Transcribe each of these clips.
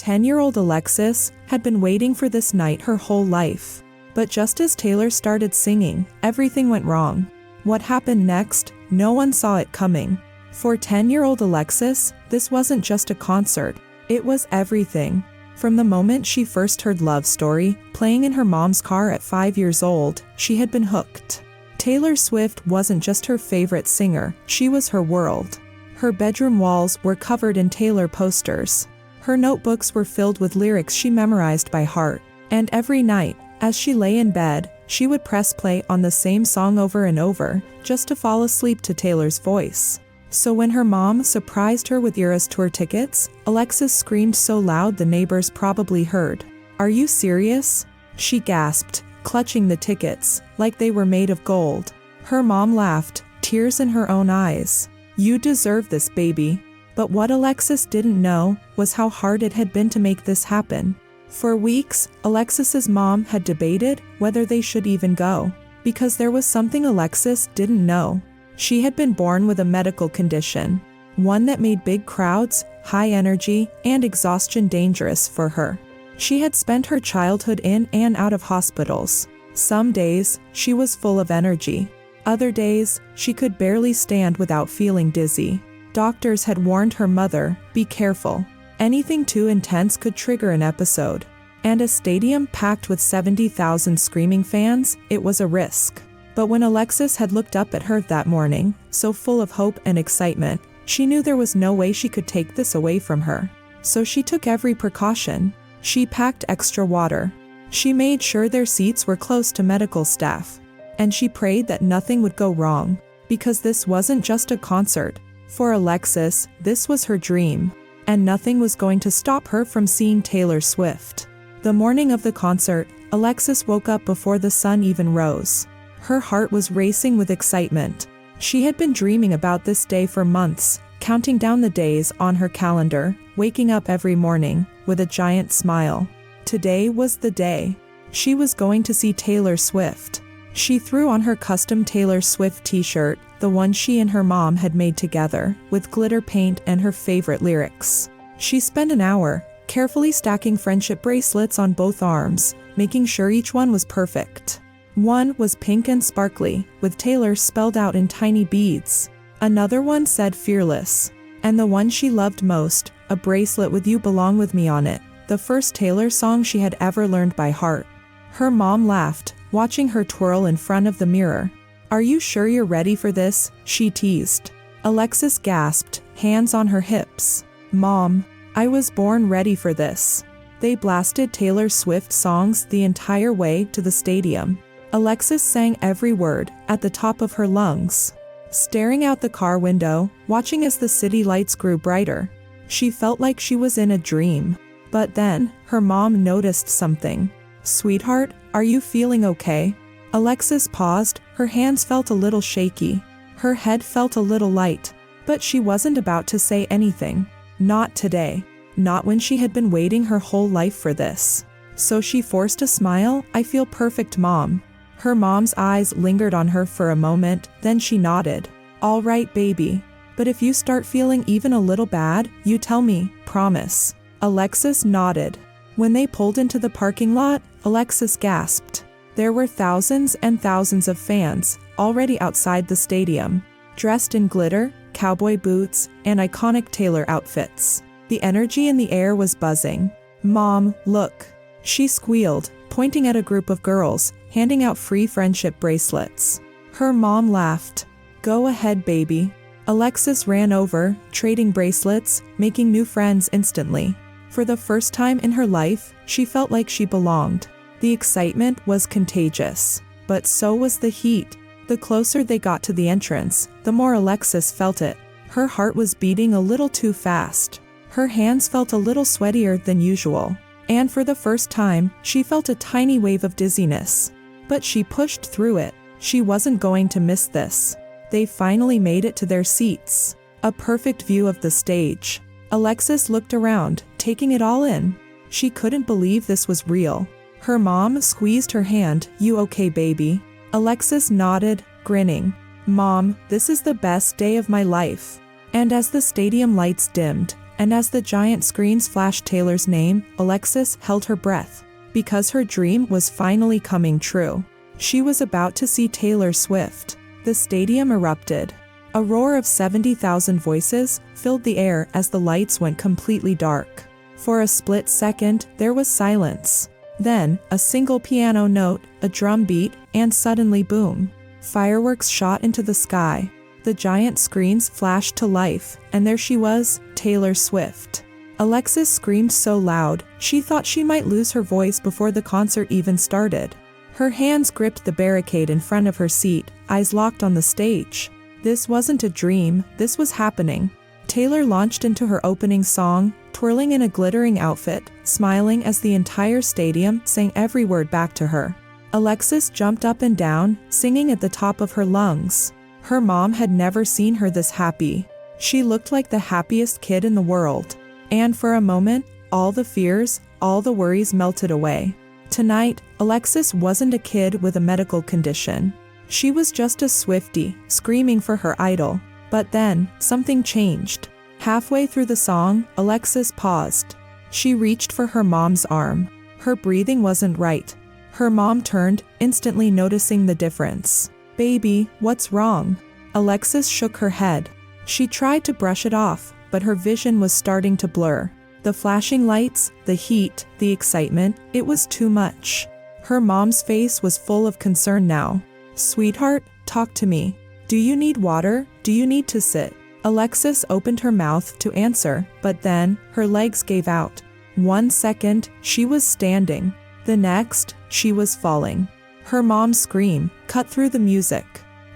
10-year-old Alexis had been waiting for this night her whole life. But just as Taylor started singing, everything went wrong. What happened next? No one saw it coming. For 10-year-old Alexis, this wasn't just a concert. It was everything. From the moment she first heard Love Story, playing in her mom's car at 5 years old, she had been hooked. Taylor Swift wasn't just her favorite singer, she was her world. Her bedroom walls were covered in Taylor posters. Her notebooks were filled with lyrics she memorized by heart. And every night, as she lay in bed, she would press play on the same song over and over, just to fall asleep to Taylor's voice. So when her mom surprised her with Eras Tour tickets, Alexis screamed so loud the neighbors probably heard. "Are you serious?" she gasped, clutching the tickets, like they were made of gold. Her mom laughed, tears in her own eyes. "You deserve this, baby." But what Alexis didn't know was how hard it had been to make this happen. For weeks, Alexis's mom had debated whether they should even go, because there was something Alexis didn't know. She had been born with a medical condition, one that made big crowds, high energy, and exhaustion dangerous for her. She had spent her childhood in and out of hospitals. Some days, she was full of energy. Other days, she could barely stand without feeling dizzy. Doctors had warned her mother, "Be careful. Anything too intense could trigger an episode." And a stadium packed with 70,000 screaming fans, it was a risk. But when Alexis had looked up at her that morning, so full of hope and excitement, she knew there was no way she could take this away from her. So she took every precaution. She packed extra water. She made sure their seats were close to medical staff. And she prayed that nothing would go wrong, because this wasn't just a concert. For Alexis, this was her dream. And nothing was going to stop her from seeing Taylor Swift. The morning of the concert, Alexis woke up before the sun even rose. Her heart was racing with excitement. She had been dreaming about this day for months, counting down the days on her calendar, waking up every morning with a giant smile. Today was the day. She was going to see Taylor Swift. She threw on her custom Taylor Swift t-shirt, the one she and her mom had made together, with glitter paint and her favorite lyrics. She spent an hour, carefully stacking friendship bracelets on both arms, making sure each one was perfect. One was pink and sparkly, with Taylor spelled out in tiny beads. Another one said "Fearless." And the one she loved most, a bracelet with "You Belong With Me" on it, the first Taylor song she had ever learned by heart. Her mom laughed, watching her twirl in front of the mirror. "Are you sure you're ready for this?" she teased. Alexis gasped, hands on her hips. "Mom, I was born ready for this." They blasted Taylor Swift songs the entire way to the stadium. Alexis sang every word, at the top of her lungs. Staring out the car window, watching as the city lights grew brighter, she felt like she was in a dream. But then, her mom noticed something. "Sweetheart, are you feeling okay?" Alexis paused, her hands felt a little shaky. Her head felt a little light. But she wasn't about to say anything. Not today. Not when she had been waiting her whole life for this. So she forced a smile. "I feel perfect, Mom." Her mom's eyes lingered on her for a moment, then she nodded. "All right, baby. But if you start feeling even a little bad, you tell me, promise." Alexis nodded. When they pulled into the parking lot, Alexis gasped. There were thousands and thousands of fans, already outside the stadium, dressed in glitter, cowboy boots, and iconic Taylor outfits. The energy in the air was buzzing. "Mom, look," she squealed, pointing at a group of girls, handing out free friendship bracelets. Her mom laughed. "Go ahead, baby." Alexis ran over, trading bracelets, making new friends instantly. For the first time in her life, she felt like she belonged. The excitement was contagious. But so was the heat. The closer they got to the entrance, the more Alexis felt it. Her heart was beating a little too fast. Her hands felt a little sweatier than usual. And for the first time, she felt a tiny wave of dizziness. But she pushed through it. She wasn't going to miss this. They finally made it to their seats. A perfect view of the stage. Alexis looked around, taking it all in. She couldn't believe this was real. Her mom squeezed her hand. "You okay, baby?" Alexis nodded, grinning. "Mom, this is the best day of my life." And as the stadium lights dimmed, and as the giant screens flashed Taylor's name, Alexis held her breath, because her dream was finally coming true. She was about to see Taylor Swift. The stadium erupted. A roar of 70,000 voices filled the air as the lights went completely dark. For a split second, there was silence. Then, a single piano note, a drum beat, and suddenly boom. Fireworks shot into the sky. The giant screens flashed to life, and there she was, Taylor Swift. Alexis screamed so loud, she thought she might lose her voice before the concert even started. Her hands gripped the barricade in front of her seat, eyes locked on the stage. This wasn't a dream, this was happening. Taylor launched into her opening song, twirling in a glittering outfit, smiling as the entire stadium sang every word back to her. Alexis jumped up and down, singing at the top of her lungs. Her mom had never seen her this happy. She looked like the happiest kid in the world. And for a moment, all the fears, all the worries melted away. Tonight, Alexis wasn't a kid with a medical condition. She was just a Swiftie, screaming for her idol. But then, something changed. Halfway through the song, Alexis paused. She reached for her mom's arm. Her breathing wasn't right. Her mom turned, instantly noticing the difference. "Baby, what's wrong?" Alexis shook her head. She tried to brush it off, but her vision was starting to blur. The flashing lights, the heat, the excitement, it was too much. Her mom's face was full of concern now. "Sweetheart, talk to me. Do you need water? Do you need to sit?" Alexis opened her mouth to answer, but then, her legs gave out. 1 second, she was standing. The next, she was falling. Her mom's scream cut through the music.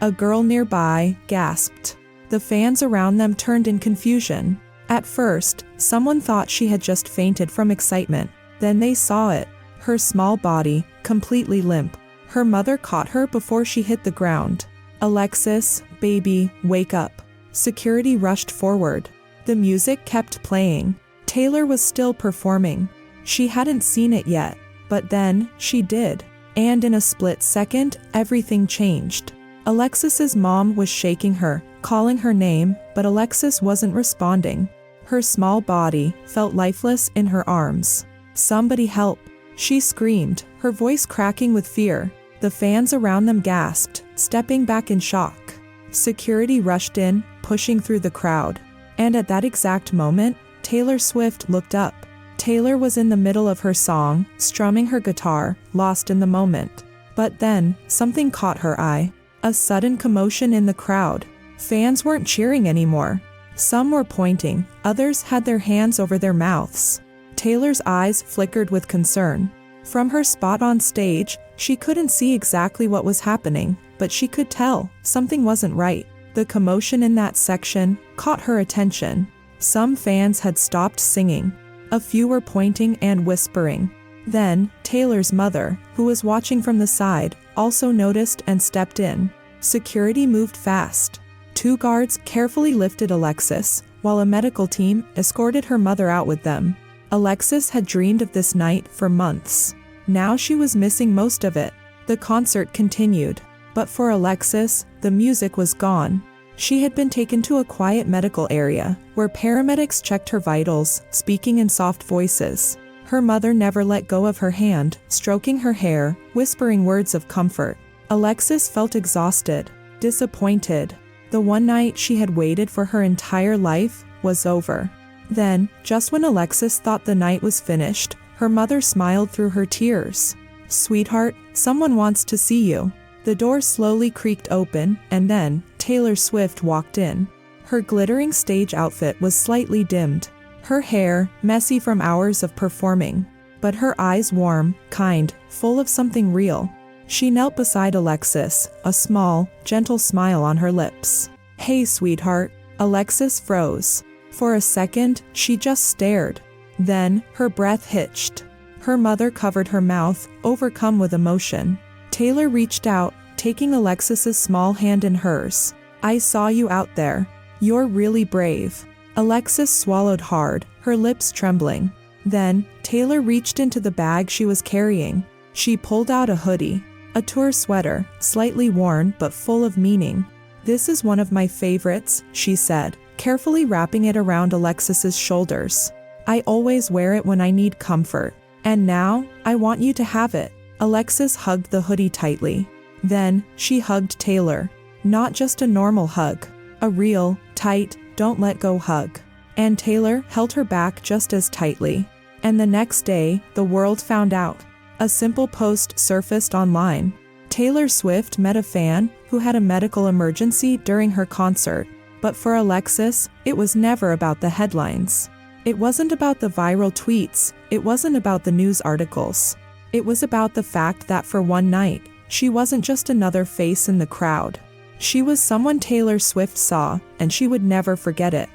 A girl nearby gasped. The fans around them turned in confusion. At first, someone thought she had just fainted from excitement. Then they saw it. Her small body, completely limp. Her mother caught her before she hit the ground. "Alexis, baby, wake up." Security rushed forward. The music kept playing. Taylor was still performing. She hadn't seen it yet, but then, she did. And in a split second, everything changed. Alexis's mom was shaking her, calling her name, but Alexis wasn't responding. Her small body felt lifeless in her arms. "Somebody help!" She screamed, her voice cracking with fear. The fans around them gasped, stepping back in shock. Security rushed in, pushing through the crowd. And at that exact moment, Taylor Swift looked up. Taylor was in the middle of her song, strumming her guitar, lost in the moment. But then, something caught her eye. A sudden commotion in the crowd. Fans weren't cheering anymore. Some were pointing, others had their hands over their mouths. Taylor's eyes flickered with concern. From her spot on stage, she couldn't see exactly what was happening, but she could tell something wasn't right. The commotion in that section caught her attention. Some fans had stopped singing. A few were pointing and whispering. Then, Taylor's mother, who was watching from the side, also noticed and stepped in. Security moved fast. 2 guards carefully lifted Alexis, while a medical team escorted her mother out with them. Alexis had dreamed of this night for months. Now she was missing most of it. The concert continued. But for Alexis, the music was gone. She had been taken to a quiet medical area, where paramedics checked her vitals, speaking in soft voices. Her mother never let go of her hand, stroking her hair, whispering words of comfort. Alexis felt exhausted, disappointed. The one night she had waited for her entire life was over. Then, just when Alexis thought the night was finished, her mother smiled through her tears. "Sweetheart, someone wants to see you." The door slowly creaked open, and then, Taylor Swift walked in. Her glittering stage outfit was slightly dimmed. Her hair, messy from hours of performing. But her eyes warm, kind, full of something real. She knelt beside Alexis, a small, gentle smile on her lips. "Hey, sweetheart." Alexis froze. For a second, she just stared. Then, her breath hitched. Her mother covered her mouth, overcome with emotion. Taylor reached out, taking Alexis's small hand in hers. "I saw you out there. You're really brave." Alexis swallowed hard, her lips trembling. Then, Taylor reached into the bag she was carrying. She pulled out a hoodie, a tour sweater, slightly worn but full of meaning. "This is one of my favorites," she said, carefully wrapping it around Alexis's shoulders. "I always wear it when I need comfort. And now, I want you to have it." Alexis hugged the hoodie tightly. Then, she hugged Taylor. Not just a normal hug. A real, tight, don't-let-go hug. And Taylor held her back just as tightly. And the next day, the world found out. A simple post surfaced online. Taylor Swift met a fan who had a medical emergency during her concert. But for Alexis, it was never about the headlines. It wasn't about the viral tweets. It wasn't about the news articles. It was about the fact that for one night, she wasn't just another face in the crowd. She was someone Taylor Swift saw, and she would never forget it.